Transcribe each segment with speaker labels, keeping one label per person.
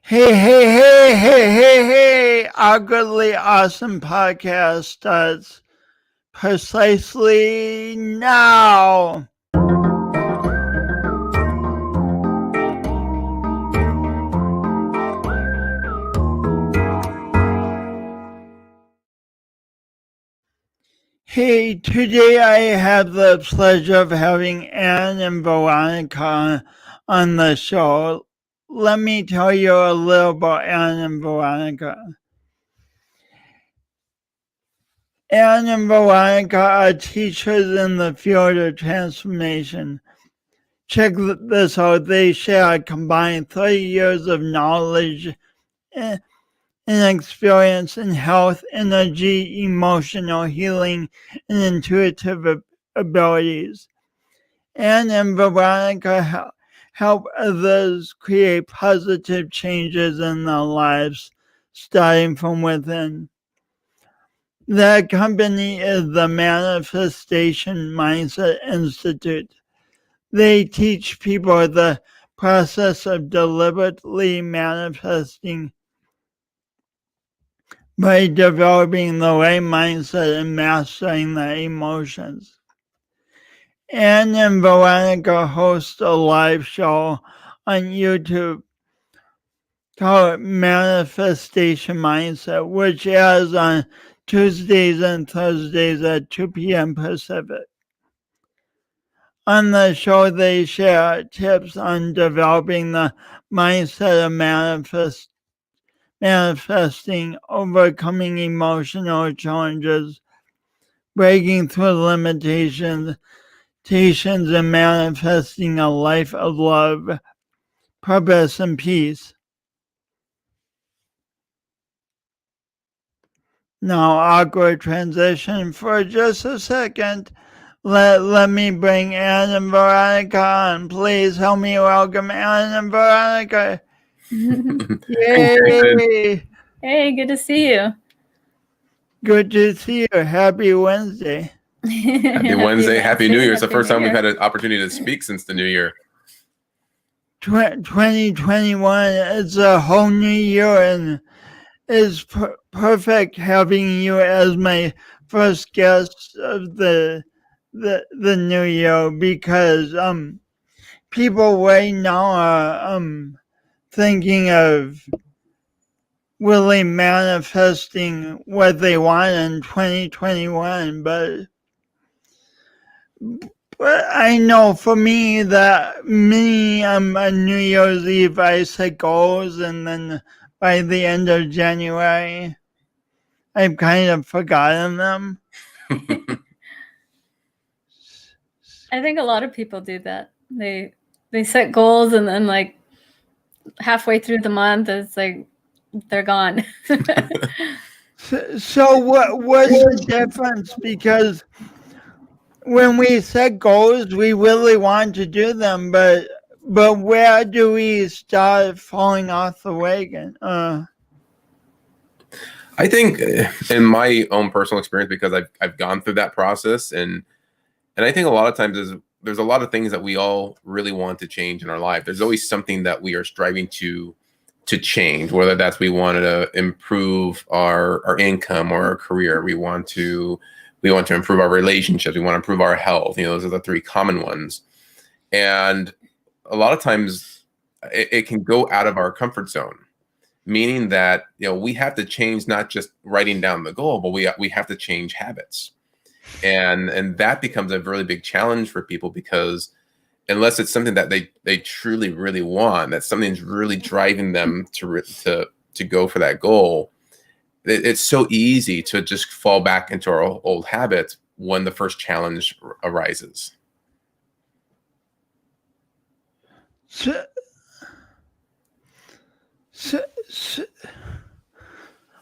Speaker 1: Hey, our goodly awesome podcast starts precisely now. Hey, today I have the pleasure of having Anne and Veronica on the show. Let me tell you a little about Anne and Veronica. Anne and Veronica are teachers in the field of transformation. Check this out. They share a combined 30 years of knowledge and experience in health, energy, emotional healing, and intuitive abilities. Anne and Veronica help others create positive changes in their lives, starting from within. Their company is the Manifestation Mindset Institute. They teach people the process of deliberately manifesting by developing the right mindset and mastering their emotions. Anne and Veronica host a live show on YouTube called Manifestation Mindset, which airs on Tuesdays and Thursdays at 2 p.m. Pacific. On the show, they share tips on developing the mindset of manifesting, overcoming emotional challenges, breaking through limitations, and manifesting a life of love, purpose, and peace. Now, awkward transition for just a second. Let me bring Anne and Veronica on. Please help me welcome Anne and Veronica. Yay!
Speaker 2: Hey, good to see you.
Speaker 1: Good to see you. Happy Wednesday.
Speaker 3: Happy Wednesday. Happy New Year. It's the first time we've had an opportunity to speak since the new year.
Speaker 1: 2021 is a whole new year, and it's perfect having you as my first guest of the new year, because people right now are thinking of really manifesting what they want in 2021, but I know for me that on New Year's Eve I set goals, and then by the end of January I've kind of forgotten them.
Speaker 2: I think a lot of people do that. They set goals, and then like halfway through the month it's like they're gone.
Speaker 1: So what's the difference? Because when we set goals, we really want to do them, but where do we start falling off the wagon?
Speaker 3: I think in my own personal experience, because I've gone through that process, and I think a lot of times there's a lot of things that we all really want to change in our life. There's always something that we are striving to change, whether that's we want to improve our income or our career. We want to improve our relationships. We want to improve our health. Those are the three common ones. And a lot of times it can go out of our comfort zone, meaning that, we have to change not just writing down the goal, but we have to change habits. And that becomes a really big challenge for people, because unless it's something that they truly, really want, that something's really driving them to go for that goal, it's so easy to just fall back into our old habits when the first challenge arises.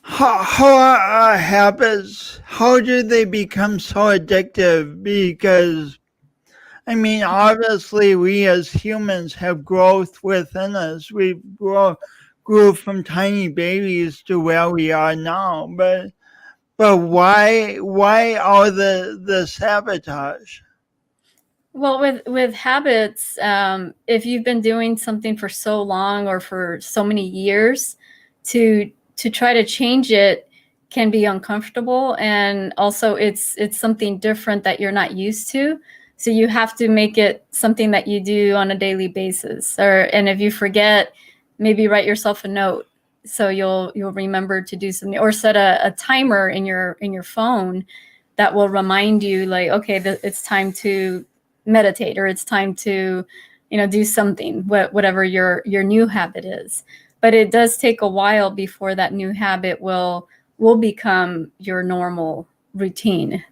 Speaker 1: How are habits? How do they become so addictive? Because obviously we as humans have growth within us. We grew from tiny babies to where we are now. But why all the sabotage?
Speaker 2: Well, with habits, if you've been doing something for so long or for so many years, to try to change it can be uncomfortable, and also it's something different that you're not used to. So you have to make it something that you do on a daily basis. And if you forget, maybe write yourself a note so you'll remember to do something, or set a timer in your phone that will remind you, like, okay, it's time to meditate, or it's time to, do something, whatever your new habit is. But it does take a while before that new habit will become your normal routine.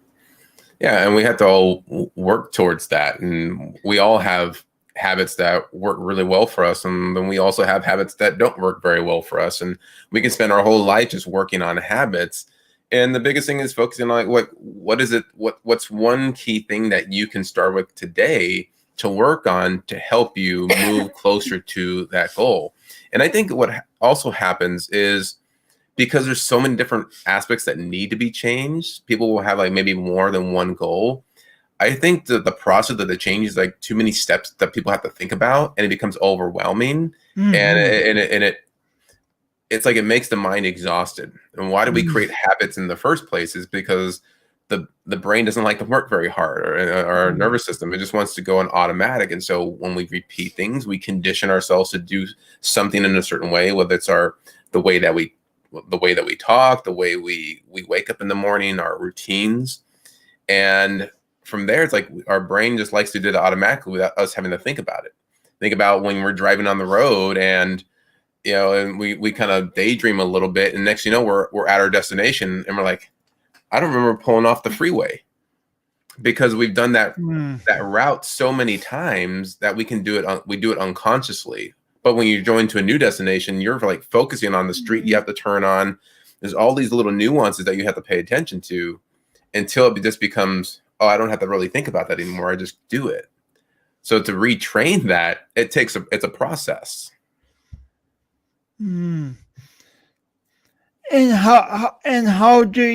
Speaker 3: Yeah, and we have to all work towards that. And we all have habits that work really well for us, and then we also have habits that don't work very well for us. And we can spend our whole life just working on habits. And the biggest thing is focusing on, like, what is it? What's one key thing that you can start with today to work on to help you move closer to that goal? And I think what also happens is, because there's so many different aspects that need to be changed, people will have like maybe more than one goal. I think that the process of the change is like too many steps that people have to think about, and it becomes overwhelming.
Speaker 1: Mhm.
Speaker 3: And it's like it makes the mind exhausted. And why do we create habits in the first place? Is because the brain doesn't like to work very hard, or our nervous system, it just wants to go on automatic. And so when we repeat things, we condition ourselves to do something in a certain way, whether it's the way that we talk, the way we wake up in the morning, our routines. And from there, it's like our brain just likes to do it automatically without us having to think about it. Think about when we're driving on the road, and and we kind of daydream a little bit, and next we're at our destination, and we're like, I don't remember pulling off the freeway, because we've done that route so many times that we do it unconsciously. But when you join to a new destination, you're like focusing on the street you have to turn on. There's all these little nuances that you have to pay attention to, until it just becomes, oh, I don't have to really think about that anymore. I just do it. So to retrain that, it's a process.
Speaker 1: And how do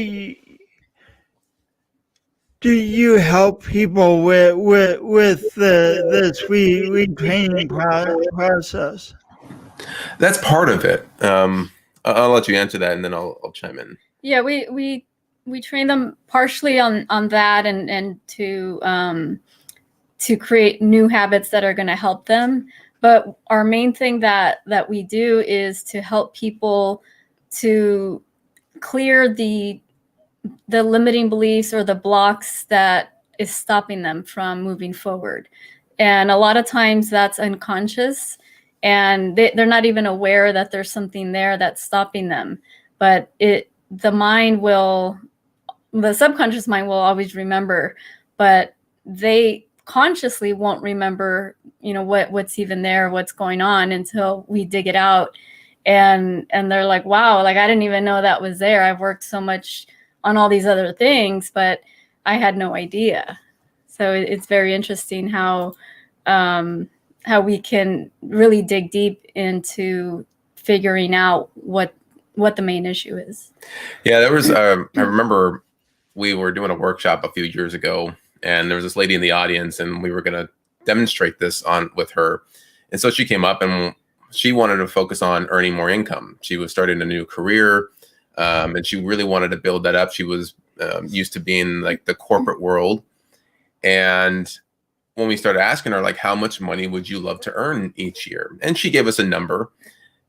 Speaker 1: you help people with this retraining process?
Speaker 3: That's part of it. I'll let you answer that, and then I'll chime in.
Speaker 2: Yeah, we train them partially on that, and to create new habits that are going to help them. But our main thing that we do is to help people to clear the limiting beliefs or the blocks that is stopping them from moving forward. And a lot of times that's unconscious, and they're not even aware that there's something there that's stopping them. But the subconscious mind will always remember, but they consciously won't remember, what's even there, what's going on, until we dig it out. And they're like, wow, like, I didn't even know that was there. I've worked so much on all these other things, but I had no idea. So it's very interesting how we can really dig deep into figuring out what the main issue is.
Speaker 3: Yeah, there was I remember we were doing a workshop a few years ago, and there was this lady in the audience, and we were going to demonstrate this with her. And so she came up, and she wanted to focus on earning more income. She was starting a new career, and she really wanted to build that up. She was used to being like the corporate world. And when we started asking her, like, how much money would you love to earn each year? And she gave us a number.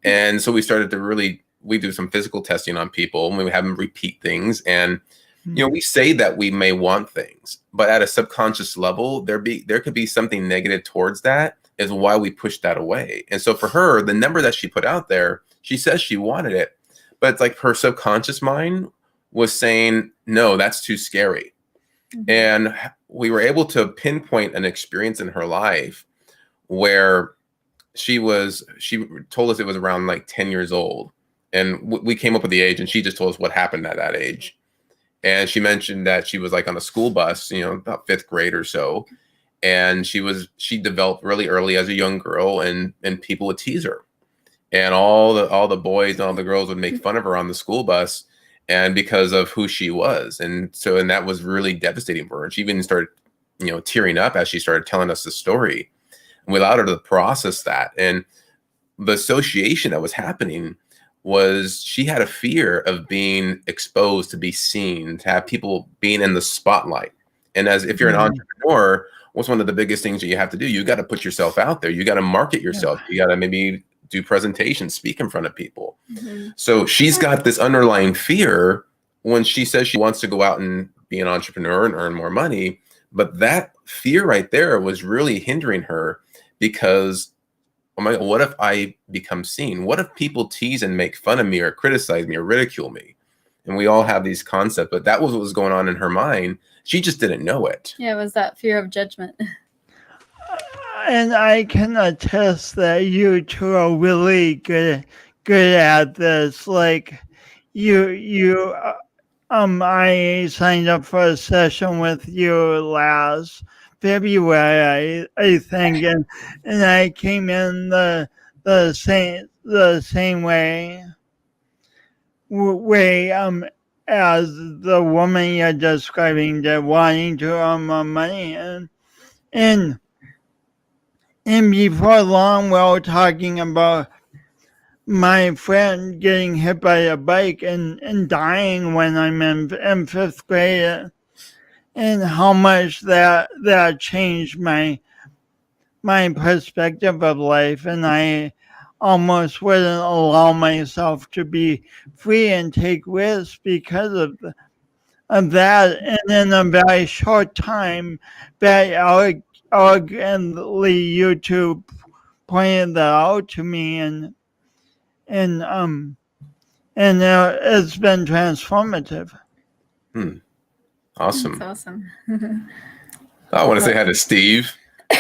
Speaker 3: And so we started to we do some physical testing on people, and we have them repeat things. And we say that we may want things, but at a subconscious level, there could be something negative towards that, is why we push that away. And so for her, the number that she put out there, she says she wanted it, but it's like her subconscious mind was saying, no, that's too scary. And we were able to pinpoint an experience in her life where she told us it was around like 10 years old. And we came up with the age, and she just told us what happened at that age. And she mentioned that she was like on a school bus, about 5th grade or so. And she developed really early as a young girl, and people would tease her. And all the boys and all the girls would make fun of her on the school bus, and because of who she was. And that was really devastating for her. And she even started tearing up as she started telling us the story. And we allowed her to process that. And the association that was happening was she had a fear of being exposed, to be seen, to have people being in the spotlight. And as if you're an entrepreneur, what's one of the biggest things that you have to do? You got to put yourself out there. You got to market yourself. You got to maybe do presentations, speak in front of people. So she's got this underlying fear when she says she wants to go out and be an entrepreneur and earn more money. But that fear right there was really hindering her, because, oh my God, what if I become seen? What if people tease and make fun of me or criticize me or ridicule me? And we all have these concepts, but that was what was going on in her mind. She just didn't know it.
Speaker 2: Yeah, it was that fear of judgment.
Speaker 1: And I can attest that you two are really good at this. Like I signed up for a session with you last February, I think, and I came in the same way as the woman you're describing, that wanting to earn more money, and before long we were talking about my friend getting hit by a bike and dying when I'm in fifth grade, and how much that changed my perspective of life, and I almost wouldn't allow myself to be free and take risks because of that. And in a very short time, very elegantly, you two pointed that out to me, and it's been transformative.
Speaker 3: Awesome.
Speaker 2: That's awesome.
Speaker 3: I want to say hi to Steve.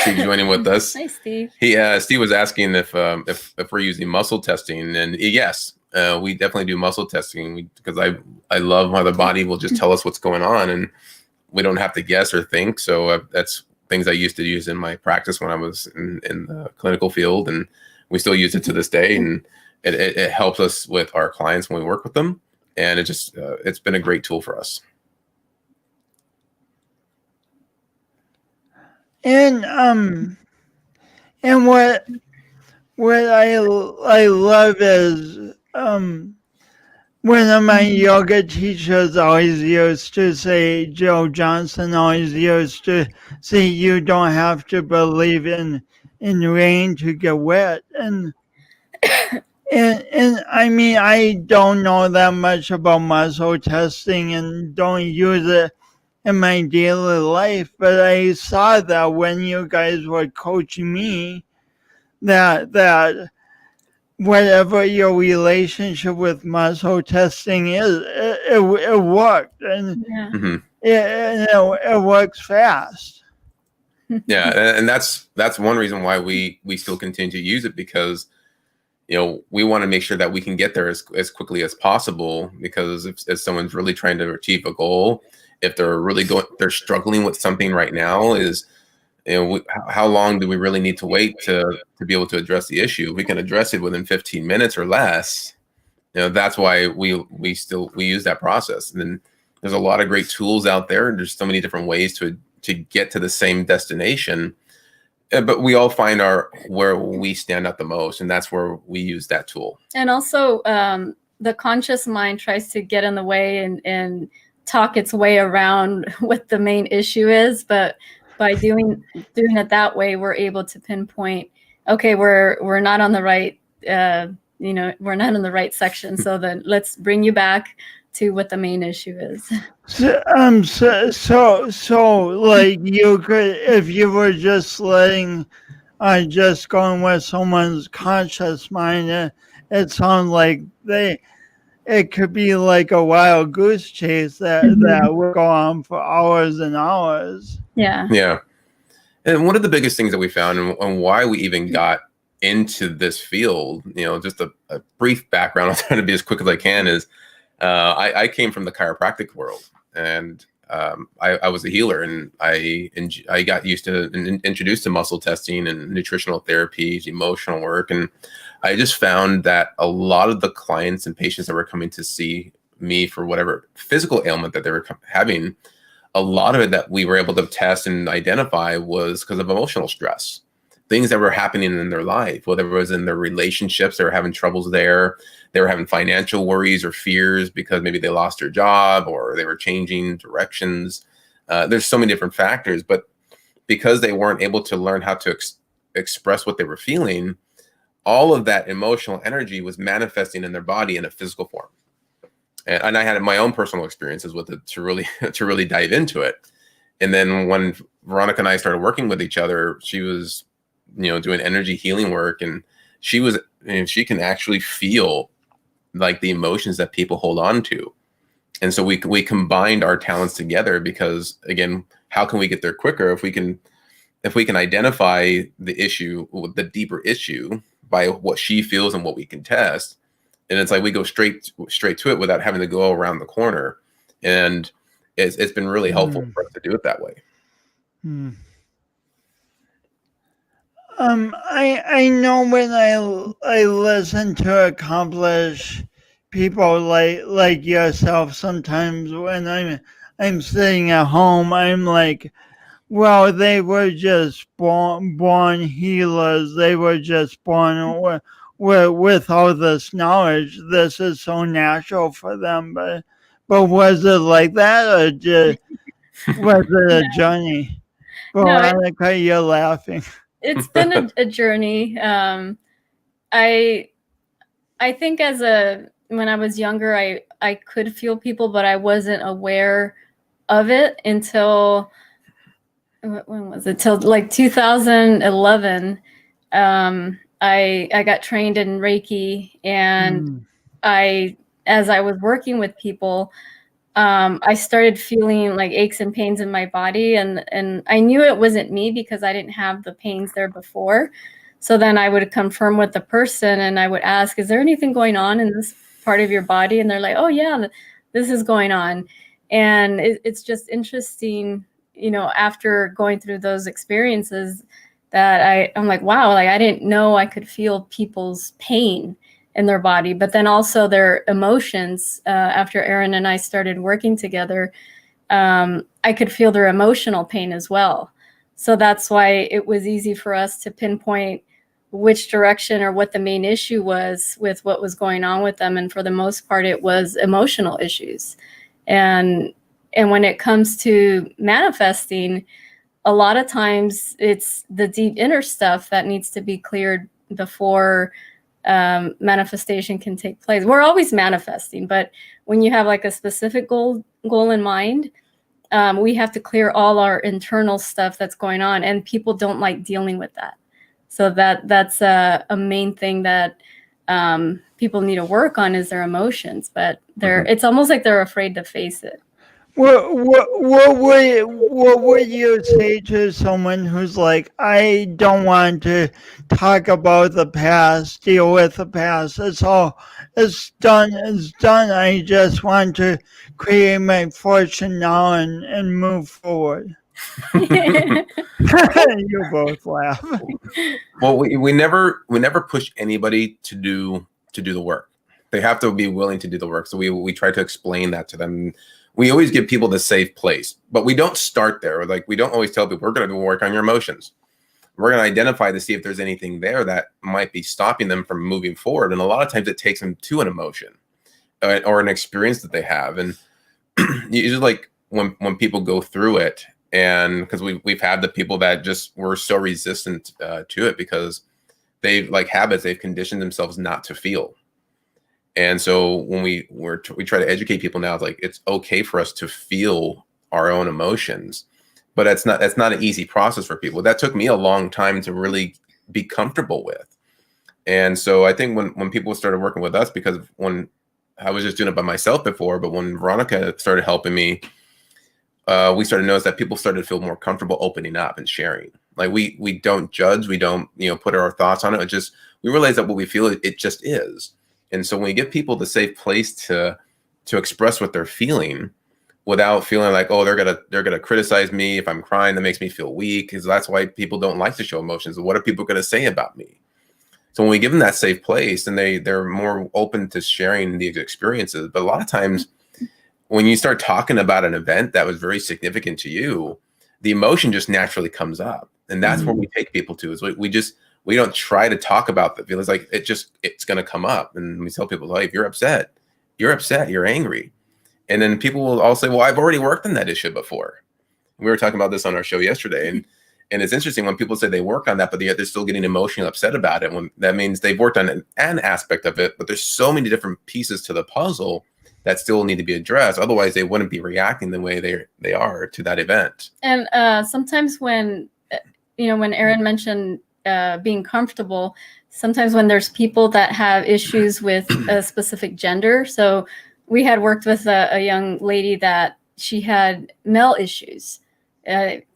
Speaker 3: Steve joining with us.
Speaker 2: Hi, Steve.
Speaker 3: Steve was asking if we're using muscle testing, and yes, we definitely do muscle testing, because I love how the body will just tell us what's going on, and we don't have to guess or think. So that's things I used to use in my practice when I was in the clinical field, and we still use it to this day, and it helps us with our clients when we work with them, and it's been a great tool for us.
Speaker 1: And what I love is one of my yoga teachers always used to say, Joe Johnson always used to say, you don't have to believe in rain to get wet. And I mean, I don't know that much about muscle testing and don't use it in my daily life, but I saw that when you guys were coaching me, that whatever your relationship with muscle testing is, it worked, and it works fast.
Speaker 3: Yeah, and that's one reason why we still continue to use it, because we want to make sure that we can get there as quickly as possible, because if someone's really trying to achieve a goal, if they're struggling with something right now, is how long do we really need to wait to be able to address the issue? We can address it within 15 minutes or less. That's why we use that process. And then there's a lot of great tools out there, and there's so many different ways to get to the same destination. But we all find where we stand out the most, and that's where we use that tool.
Speaker 2: And also, the conscious mind tries to get in the way and talk its way around what the main issue is. But by doing it that way, we're able to pinpoint, okay, we're not on the right, we're not in the right section. So then let's bring you back to what the main issue is.
Speaker 1: So like, you could, if you were just just going with someone's conscious mind, it sounds like it could be like a wild goose chase that would go on for hours and hours.
Speaker 2: Yeah.
Speaker 3: And one of the biggest things that we found, and why we even got into this field, just a brief background, I'll try to be as quick as I can, is I came from the chiropractic world, and I was a healer, and I got used to and introduced to muscle testing and nutritional therapies, emotional work, and I just found that a lot of the clients and patients that were coming to see me for whatever physical ailment that they were having, a lot of it that we were able to test and identify was because of emotional stress, things that were happening in their life, whether it was in their relationships, they were having troubles there, they were having financial worries or fears because maybe they lost their job or they were changing directions. There's so many different factors, but because they weren't able to learn how to express what they were feeling, all of that emotional energy was manifesting in their body in a physical form. And I had my own personal experiences with it to really dive into it. And then when Veronica and I started working with each other, she was, doing energy healing work, and she can actually feel like the emotions that people hold on to. And so we combined our talents together because, again, how can we get there quicker if we can identify the issue, the deeper issue, by what she feels and what we can test. And it's like we go straight to it without having to go around the corner. And it's been really helpful for us to do it that way.
Speaker 1: I know when I listen to accomplished people like yourself, sometimes when I'm sitting at home, I'm like, well, they were just born healers. They were just born with all this knowledge. This is so natural for them. But was it like that, or was it a journey? Veronica, you're laughing.
Speaker 2: It's been a journey. I think when I was younger, I could feel people, but I wasn't aware of it until, when was it? Till like 2011. I got trained in Reiki, and as I was working with people, I started feeling like aches and pains in my body, and I knew it wasn't me because I didn't have the pains there before. So then I would confirm with the person, and I would ask, is there anything going on in this part of your body? And they're like, oh yeah, this is going on. And it's just interesting, after going through those experiences, that I'm like, wow, like I didn't know I could feel people's pain in their body, but then also their emotions. After Aaron and I started working together, I could feel their emotional pain as well. So that's why it was easy for us to pinpoint which direction or what the main issue was with what was going on with them. And for the most part, it was emotional issues. And when it comes to manifesting, a lot of times it's the deep inner stuff that needs to be cleared before manifestation can take place. We're always manifesting, but when you have like a specific goal in mind, we have to clear all our internal stuff that's going on, and people don't like dealing with that. So that's a main thing that people need to work on, is their emotions, but it's almost like they're afraid to face it.
Speaker 1: What would you say to someone who's like, I don't want to talk about the past, deal with the past. It's done. I just want to create my fortune now and move forward. You both laugh.
Speaker 3: Well, we never push anybody to do the work. They have to be willing to do the work. So we try to explain that to them. We always give people the safe place, but we don't start there. Like, we don't always tell people, we're going to work on your emotions. We're going to identify to see if there's anything there that might be stopping them from moving forward. And a lot of times it takes them to an emotion or an experience that they have. And usually, like, when people go through it, and because we've had the people that just were so resistant to it because they've, like habits, they've conditioned themselves not to feel. And so when we try to educate people now, it's like, it's okay for us to feel our own emotions, but that's not an easy process for people. That took me a long time to really be comfortable with. And so I think when people started working with us, because when I was just doing it by myself before, but when Veronica started helping me, we started to notice that people started to feel more comfortable opening up and sharing. Like, we don't judge, we don't put our thoughts on it. We realize that what we feel, it just is. And so when we give people the safe place to express what they're feeling without feeling like, oh, they're gonna criticize me if I'm crying, that makes me feel weak, because that's why people don't like to show emotions. What are people gonna say about me? So when we give them that safe place, and they're more open to sharing these experiences. But a lot of times when you start talking about an event that was very significant to you, the emotion just naturally comes up. And that's where we take people to, is we don't try to talk about the feelings. Like it's going to come up. And we tell people, like, if you're upset, you're angry. And then people will all say, well, I've already worked on that issue before. We were talking about this on our show yesterday. And it's interesting when people say they work on that, but yet they're still getting emotionally upset about it. When that means they've worked on an aspect of it, but there's so many different pieces to the puzzle that still need to be addressed. Otherwise, they wouldn't be reacting the way they are to that event.
Speaker 2: And sometimes when Aaron mentioned being comfortable, sometimes when there's people that have issues with a specific gender. So we had worked with a young lady that she had male issues,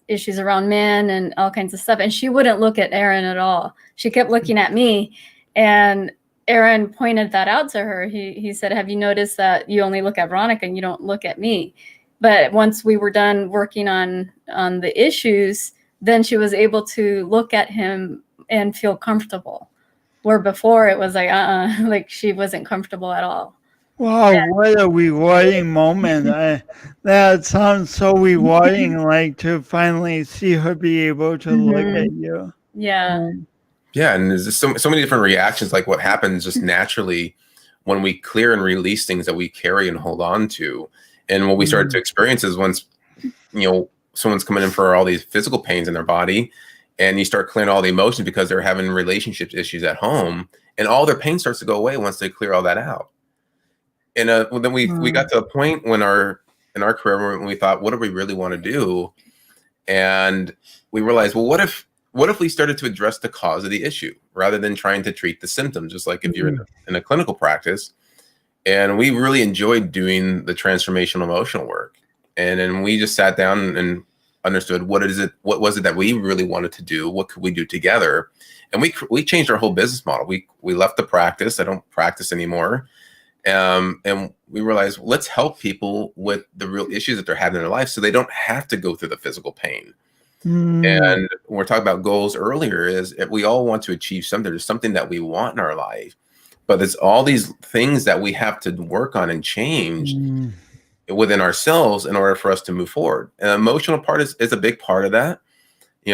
Speaker 2: issues around men and all kinds of stuff. And she wouldn't look at Aaron at all. She kept looking at me, and Aaron pointed that out to her. He said, have you noticed that you only look at Veronica and you don't look at me? But once we were done working on the issues, then she was able to look at him and feel comfortable. Where before it was like, like she wasn't comfortable at all.
Speaker 1: Wow, what a rewarding moment. That sounds so rewarding, like to finally see her be able to look at you.
Speaker 2: Yeah.
Speaker 3: Yeah, and there's just so many different reactions, like what happens just naturally when we clear and release things that we carry and hold on to. And what we start to experience is once, someone's coming in for all these physical pains in their body, and you start clearing all the emotions because they're having relationship issues at home, and all their pain starts to go away once they clear all that out. And then we got to a point in our career when we thought, what do we really want to do? And we realized, well, what if we started to address the cause of the issue rather than trying to treat the symptoms, just like if you're in a clinical practice. And we really enjoyed doing the transformational emotional work. And then we just sat down and understood what was it that we really wanted to do? What could we do together? And we changed our whole business model. We left the practice. I don't practice anymore. And we realized, let's help people with the real issues that they're having in their life so they don't have to go through the physical pain. And when we're talking about goals earlier, is if we all want to achieve something. There's something that we want in our life, but it's all these things that we have to work on and change within ourselves in order for us to move forward. And the emotional part is a big part of that.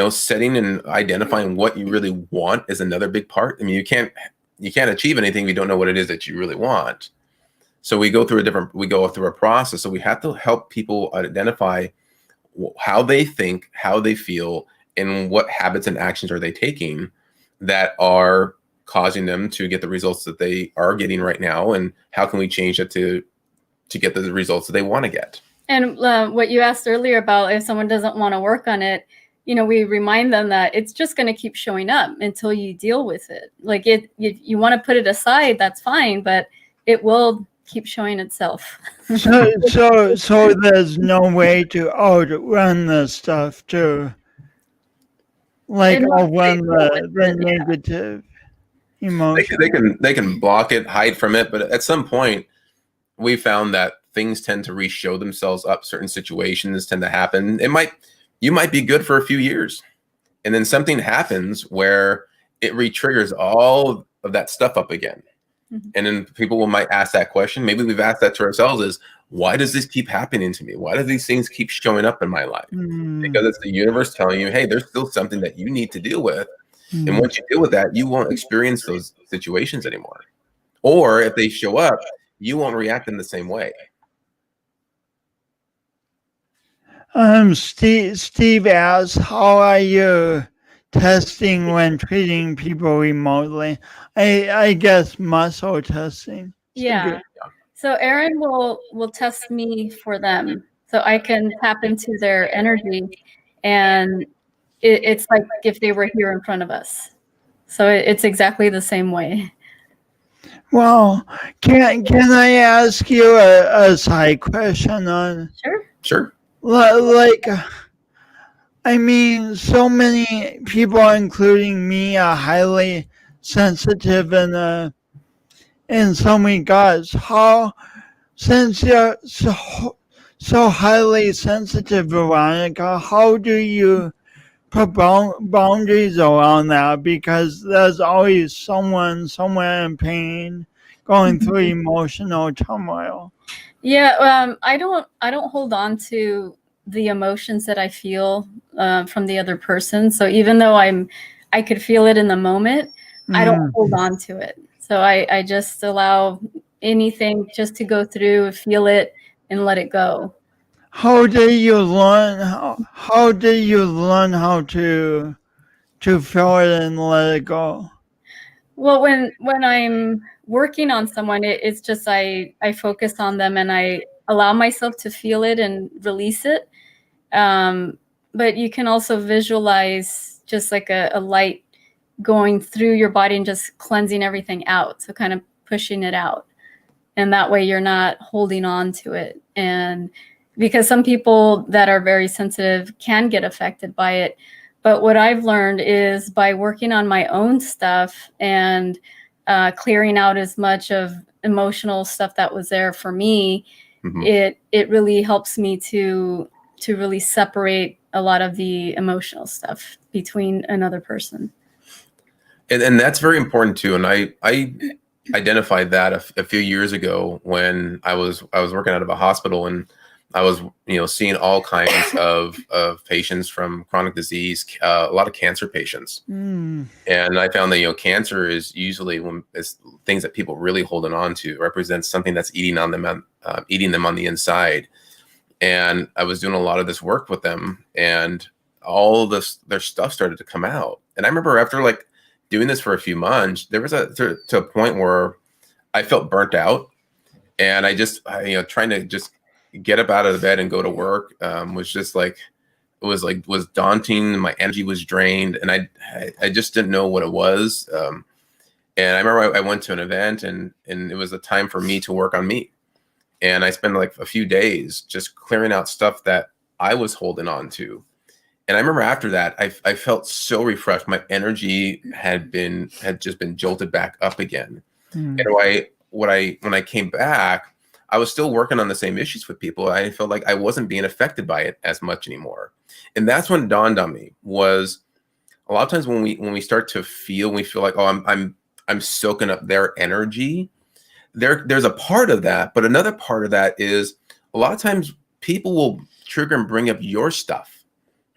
Speaker 3: Setting and identifying what you really want is another big part. I mean, you can't achieve anything if you don't know what it is that you really want. So we go through a process. So we have to help people identify how they think, how they feel, and what habits and actions are they taking that are causing them to get the results that they are getting right now, and how can we change it to get the results that they want to get. And
Speaker 2: what you asked earlier about if someone doesn't want to work on it, we remind them that it's just going to keep showing up until you deal with it. Like you want to put it aside, that's fine, but it will keep showing itself.
Speaker 1: So there's no way to outrun the stuff too. Like outrun the negative emotion.
Speaker 3: They can block it, hide from it, but at some point we found that things tend to re-show themselves up. Certain situations tend to happen. You might be good for a few years, and then something happens where it re-triggers all of that stuff up again. And then people might ask that question. Maybe we've asked that to ourselves: is why does this keep happening to me? Why do these things keep showing up in my life? Because it's the universe telling you, hey, there's still something that you need to deal with. And once you deal with that, you won't experience those situations anymore. Or if they show up, you won't react in the same way.
Speaker 1: Steve asks, how are you testing when treating people remotely? I guess muscle testing.
Speaker 2: Yeah. So Aaron will test me for them, so I can tap into their energy, and it's like if they were here in front of us. So it's exactly the same way.
Speaker 1: Well, can I ask you a side question on?
Speaker 3: Sure.
Speaker 1: Like, I mean, so many people, including me, are highly sensitive in some regards. Since you're so highly sensitive, Veronica, how do you put boundaries around that? Because there's always someone somewhere in pain. going through emotional turmoil?
Speaker 2: Yeah, I don't hold on to the emotions that I feel from the other person. So even though I could feel it in the moment, I don't hold on to it. So I just allow anything just to go through, feel it, and let it go.
Speaker 1: How did you learn? How did you learn how to feel it and let it go?
Speaker 2: Well, when I'm working on someone, it's just I focus on them and I allow myself to feel it and release it. But you can also visualize just like a light going through your body and just cleansing everything out. So kind of pushing it out. And that way you're not holding on to it. And because some people that are very sensitive can get affected by it. But what I've learned is by working on my own stuff and clearing out as much of emotional stuff that was there for me, it really helps me to really separate a lot of the emotional stuff between another person.
Speaker 3: And that's very important too. And I identified that a few years ago when I was working out of a hospital, and I was seeing all kinds of patients from chronic disease, a lot of cancer patients. And I found that cancer is usually it's things that people really holding on to, represents something that's eating them on the inside. And I was doing a lot of this work with them, and all their stuff started to come out. And I remember after like doing this for a few months, there was to a point where I felt burnt out, and I just trying to just get up out of the bed and go to work was just like was daunting. My energy was drained, and I just didn't know what it was. And I remember I went to an event, and it was a time for me to work on me. And I spent like a few days just clearing out stuff that I was holding on to. And I remember after that, I felt so refreshed. My energy had just been jolted back up again. And when I came back, I was still working on the same issues with people. I felt like I wasn't being affected by it as much anymore. And that's when it dawned on me was a lot of times when we start to feel, we feel like, oh, I'm soaking up their energy. There's a part of that, but another part of that is a lot of times people will trigger and bring up your stuff.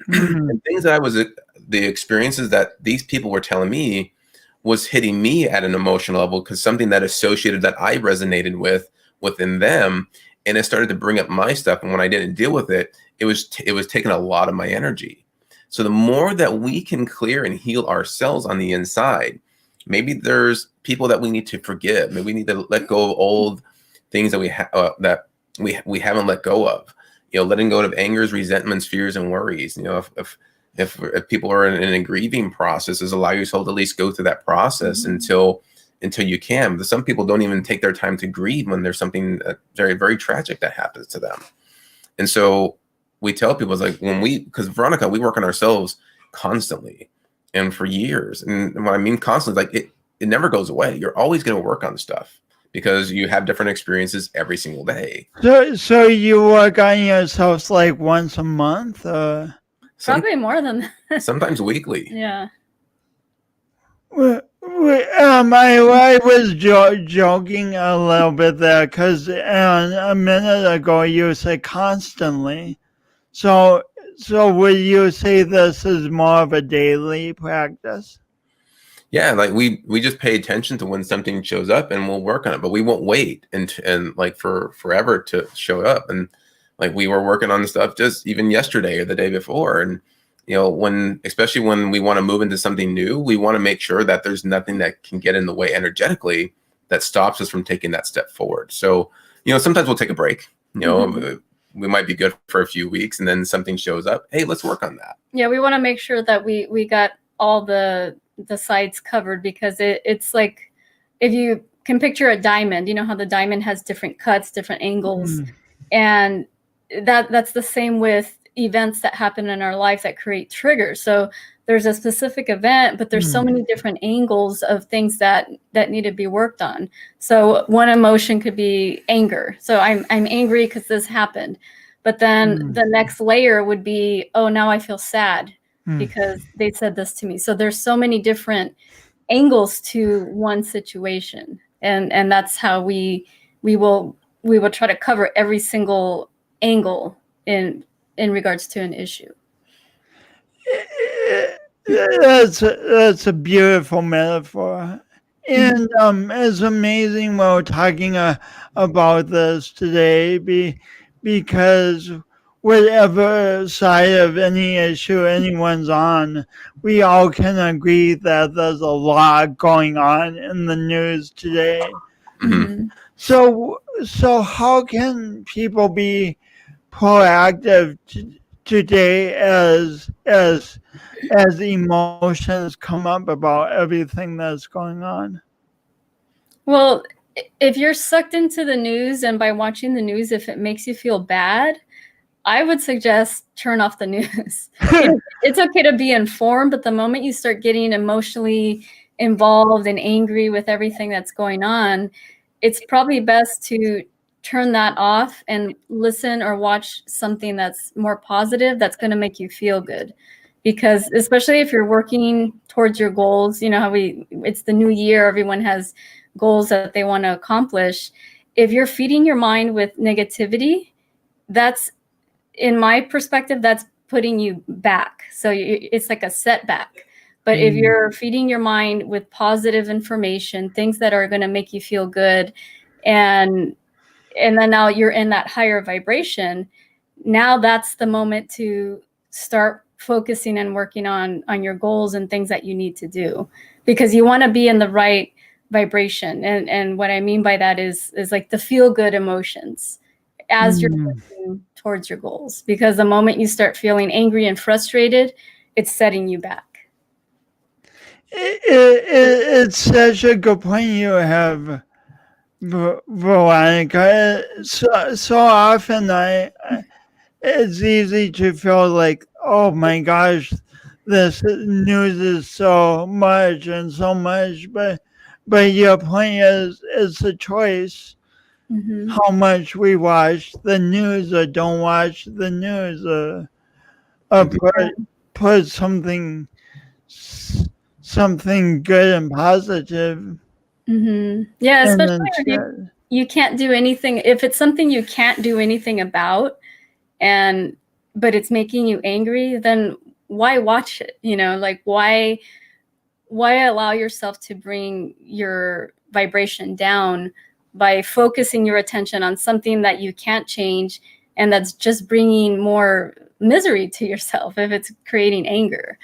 Speaker 3: And things that the experiences that these people were telling me was hitting me at an emotional level, because something that associated that I resonated with within them, and it started to bring up my stuff. And when I didn't deal with it, it was taking a lot of my energy. So the more that we can clear and heal ourselves on the inside, maybe there's people that we need to forgive. Maybe we need to let go of old things that we haven't let go of. Letting go of angers, resentments, fears, and worries. If people are in a grieving process, is allow yourself to at least go through that process until you can. But some people don't even take their time to grieve when there's something very, very tragic that happens to them. And so we tell people, it's like because Veronica, we work on ourselves constantly and for years. And when I mean constantly, like it never goes away. You're always going to work on stuff, because you have different experiences every single day.
Speaker 1: So you work on yourselves like once a month?
Speaker 2: Probably more than that.
Speaker 3: Sometimes weekly.
Speaker 2: Yeah.
Speaker 1: I was joking a little bit there, because a minute ago you said constantly. So would you say this is more of a daily practice?
Speaker 3: Yeah, like we just pay attention to when something shows up, and we'll work on it, but we won't wait and like for forever to show up. And like we were working on stuff just even yesterday or the day before. And especially when we want to move into something new, we want to make sure that there's nothing that can get in the way energetically that stops us from taking that step forward. So sometimes we'll take a break. We might be good for a few weeks, and then something shows up. Hey, let's work on that.
Speaker 2: Yeah, we want to make sure that we got all the sides covered, because it's like, if you can picture a diamond, how the diamond has different cuts, different angles, and that's the same with events that happen in our life that create triggers. So there's a specific event, but there's so many different angles of things that need to be worked on. So one emotion could be anger. So I'm angry because this happened. But then the next layer would be, oh, now I feel sad because they said this to me. So there's so many different angles to one situation. and that's how we will try to cover every single angle in regards to an issue.
Speaker 1: That's a beautiful metaphor. And it's amazing we're talking about this today because whatever side of any issue anyone's on, we all can agree that there's a lot going on in the news today.
Speaker 3: Mhm.
Speaker 1: So how can people be proactive today as emotions come up about everything that's going on?
Speaker 2: Well, if you're sucked into the news, and by watching the news, if it makes you feel bad, I would suggest turn off the news. It's okay to be informed, but the moment you start getting emotionally involved and angry with everything that's going on, it's probably best to turn that off and listen or watch something that's more positive, that's going to make you feel good. Because especially if you're working towards your goals, you know how it's the new year, everyone has goals that they want to accomplish. If you're feeding your mind with negativity, that's, in my perspective, that's putting you back. So it's like a setback. But if you're feeding your mind with positive information, things that are going to make you feel good, and then now you're in that higher vibration, now that's the moment to start focusing and working on your goals and things that you need to do, because you want to be in the right vibration. And what I mean by that is like the feel good emotions as you're working towards your goals, because the moment you start feeling angry and frustrated, it's setting you back.
Speaker 1: It's such a good point you have, Veronica. So often it's easy to feel like, oh my gosh, this news is so much and so much, but your point is it's a choice how much we watch the news or don't watch the news, or put something good and positive.
Speaker 2: Yeah,
Speaker 1: And
Speaker 2: especially
Speaker 1: then
Speaker 2: if you can't do anything, if it's something you can't do anything about, but it's making you angry, then why watch it? Like why allow yourself to bring your vibration down by focusing your attention on something that you can't change, and that's just bringing more misery to yourself if it's creating anger.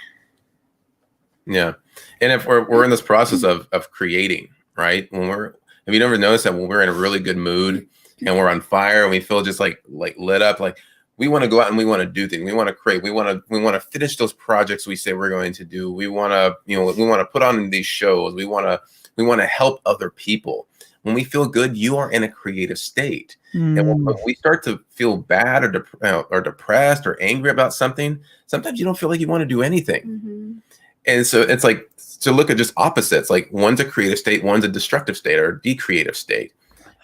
Speaker 3: Yeah. And if we're in this process of creating, right? Have you never noticed that when we're in a really good mood and we're on fire and we feel just like lit up, like we want to go out and we want to do things. We want to create. We want to finish those projects we say we're going to do. We want to, we want to put on these shows. We want to help other people. When we feel good, you are in a creative state. And when we start to feel bad or depressed or angry about something, sometimes you don't feel like you want to do anything. And so it's like to look at just opposites, like one's a creative state, one's a destructive state or a decreative state.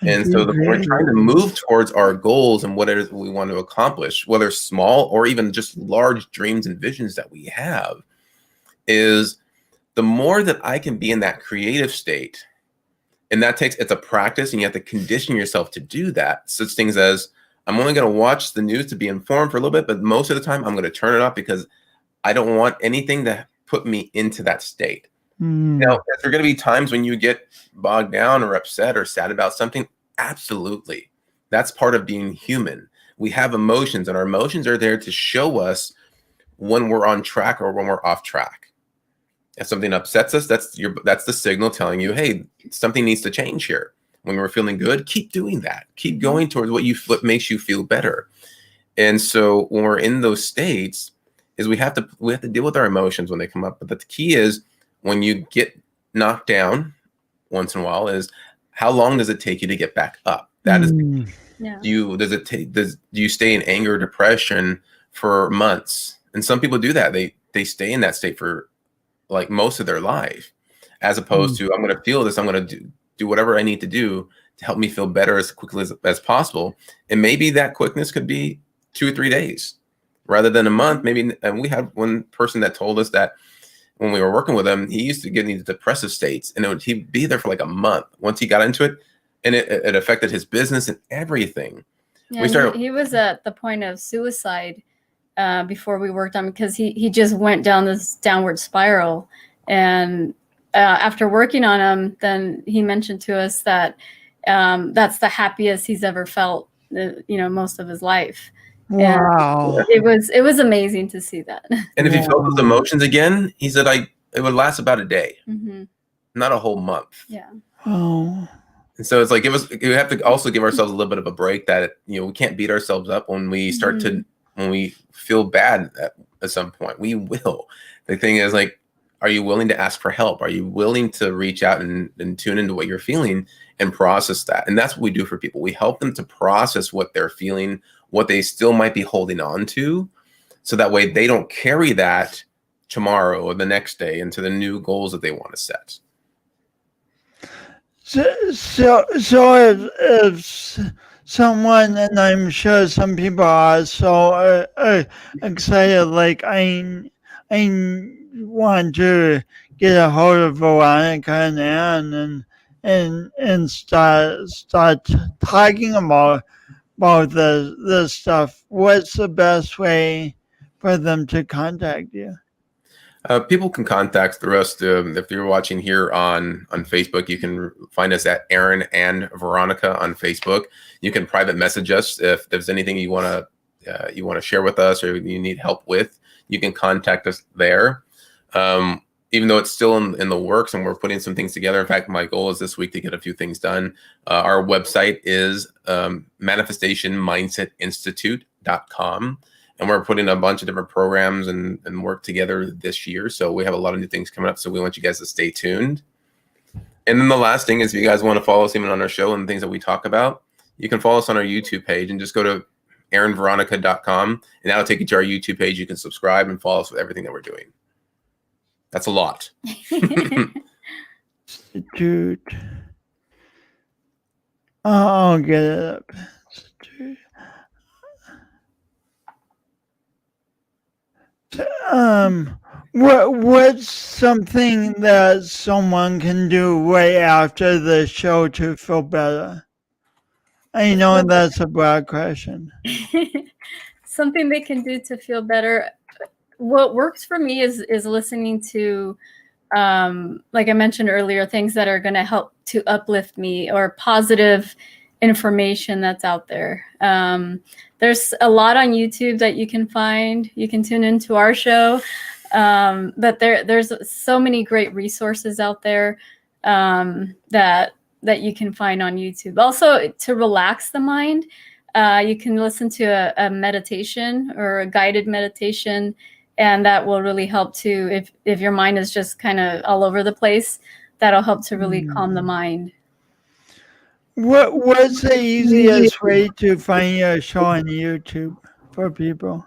Speaker 3: And so when we're trying to move towards our goals and what it is we want to accomplish, whether small or even just large dreams and visions that we have, is the more that I can be in that creative state, and it's a practice, and you have to condition yourself to do that. Such things as, I'm only going to watch the news to be informed for a little bit, but most of the time I'm going to turn it off because I don't want anything to put me into that state. Now, is there going to be times when you get bogged down or upset or sad about something? Absolutely. That's part of being human. We have emotions, and our emotions are there to show us when we're on track or when we're off track. If something upsets us, that's the signal telling you, hey, something needs to change here. When we're feeling good, keep doing that. Keep going towards what makes you feel better. And so when we're in those states, is we have to deal with our emotions when they come up. But the key is, when you get knocked down once in a while, is how long does it take you to get back up? That is, do you stay in anger or depression for months? And some people do that. They stay in that state for like most of their life, as opposed to, I'm going to feel this. I'm going to do whatever I need to do to help me feel better as quickly as possible. And maybe that quickness could be 2 or 3 days rather than a month. Maybe. And we had one person that told us that when we were working with him, he used to get in these depressive states, and he'd be there for like a month once he got into it, and it affected his business and everything.
Speaker 2: Yeah, he was at the point of suicide before we worked on him, because he just went down this downward spiral. And after working on him, then he mentioned to us that that's the happiest he's ever felt, most of his life.
Speaker 1: Wow.
Speaker 2: And it was amazing to see that.
Speaker 3: And if he felt those emotions again, he said it would last about a day, not a whole month.
Speaker 2: Yeah.
Speaker 1: Oh.
Speaker 3: And so it's like we have to also give ourselves a little bit of a break, that we can't beat ourselves up when we start when we feel bad at some point. We will. The thing is, like, are you willing to ask for help? Are you willing to reach out and tune into what you're feeling and process that? And that's what we do for people. We help them to process what they're feeling, what they still might be holding on to, so that way they don't carry that tomorrow or the next day into the new goals that they want to set.
Speaker 1: So if someone, and I'm sure some people are so excited, like I want to get a hold of Veronica and Anne and start talking about this stuff. What's the best way for them to contact you?
Speaker 3: People can contact through us. If you're watching here on Facebook, you can find us at Aaron and Veronica on Facebook. You can private message us if there's anything you want to share with us or you need help with. You can contact us there. Even though it's still in the works and we're putting some things together. In fact, my goal is this week to get a few things done. Our website is manifestationmindsetinstitute.com. And we're putting a bunch of different programs and work together this year. So we have a lot of new things coming up. So we want you guys to stay tuned. And then the last thing is, if you guys want to follow us even on our show and the things that we talk about, you can follow us on our YouTube page and just go to aaronveronica.com. And that'll take you to our YouTube page. You can subscribe and follow us with everything that we're doing. That's a lot.
Speaker 1: Dude. I'll get it up. What's something that someone can do right after the show to feel better? I know that's a broad question.
Speaker 2: Something they can do to feel better. What works for me is listening to, like I mentioned earlier, things that are going to help to uplift me, or positive information that's out there. There's a lot on YouTube that you can find. You can tune into our show, but there's so many great resources out there that you can find on YouTube. Also, to relax the mind, you can listen to a meditation or a guided meditation, and that will really help to, if your mind is just kind of all over the place, that'll help to really calm the mind.
Speaker 1: What's the easiest way to find your show on YouTube for people?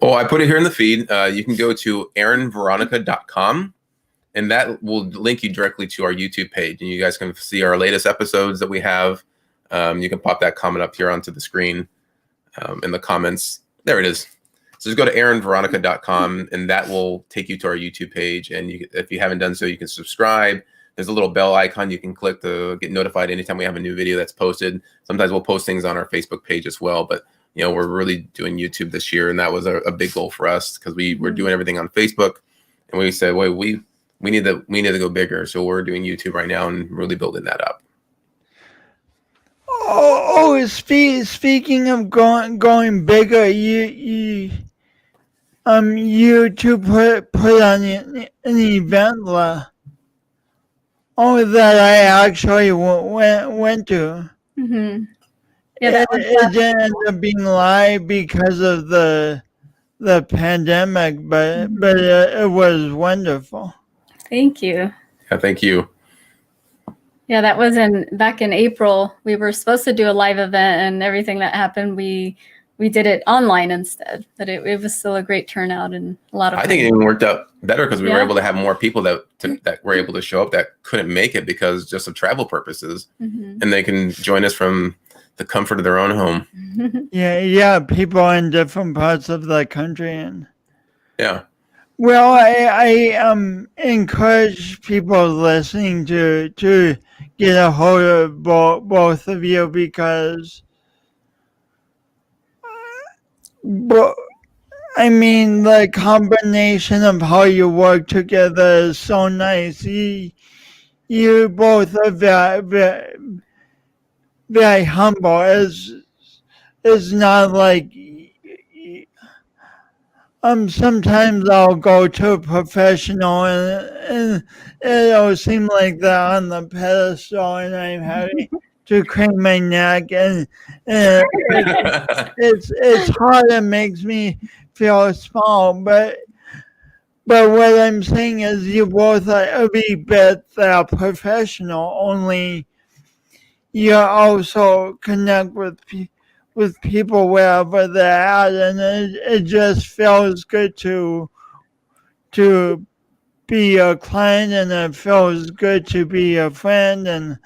Speaker 3: Oh, I put it here in the feed. You can go to aaronveronica.com, and that will link you directly to our YouTube page. And you guys can see our latest episodes that we have. You can pop that comment up here onto the screen in the comments. There it is. So just go to aaronveronica.com, and that will take you to our YouTube page. And if you haven't done so, you can subscribe. There's a little bell icon you can click to get notified anytime we have a new video that's posted. Sometimes we'll post things on our Facebook page as well, but we're really doing YouTube this year, and that was a big goal for us, because we were doing everything on Facebook, and we said, wait, we need to go bigger. So we're doing YouTube right now and really building that up.
Speaker 1: Speaking of going bigger, you to put on an event that I actually went to.
Speaker 2: Mm-hmm. Yeah,
Speaker 1: it didn't end up being live because of the pandemic, but it was wonderful.
Speaker 2: Thank you.
Speaker 3: Yeah, thank you.
Speaker 2: Yeah, that was back in April. We were supposed to do a live event, and everything that happened, we did it online instead. But it was still a great turnout and a lot of fun.
Speaker 3: I think it even worked out better because we were able to have more people that were able to show up that couldn't make it because just of travel purposes, and they can join us from the comfort of their own home.
Speaker 1: Yeah, people in different parts of the country, and Well, I encourage people listening to get a hold of both of you because, but I mean, the combination of how you work together is so nice. You both are very humble. It's not like sometimes I'll go to a professional and it'll seem like they're on the pedestal and I'm having to crane my neck and it's hard. It makes me feel small, but what I'm saying is you both are every bit that professional, only you also connect with people wherever they're at, and it just feels good to be a client, and it feels good to be a friend, and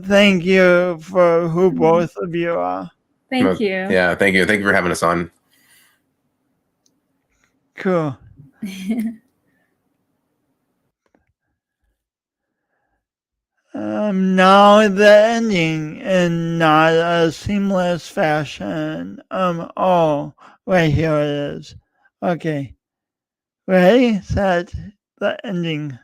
Speaker 1: thank you for who both of you are.
Speaker 2: Thank you.
Speaker 3: Yeah, thank you. Thank you for having us on.
Speaker 1: Cool. Now the ending in not a seamless fashion. Oh, right here it is. Okay. Ready, set, the ending.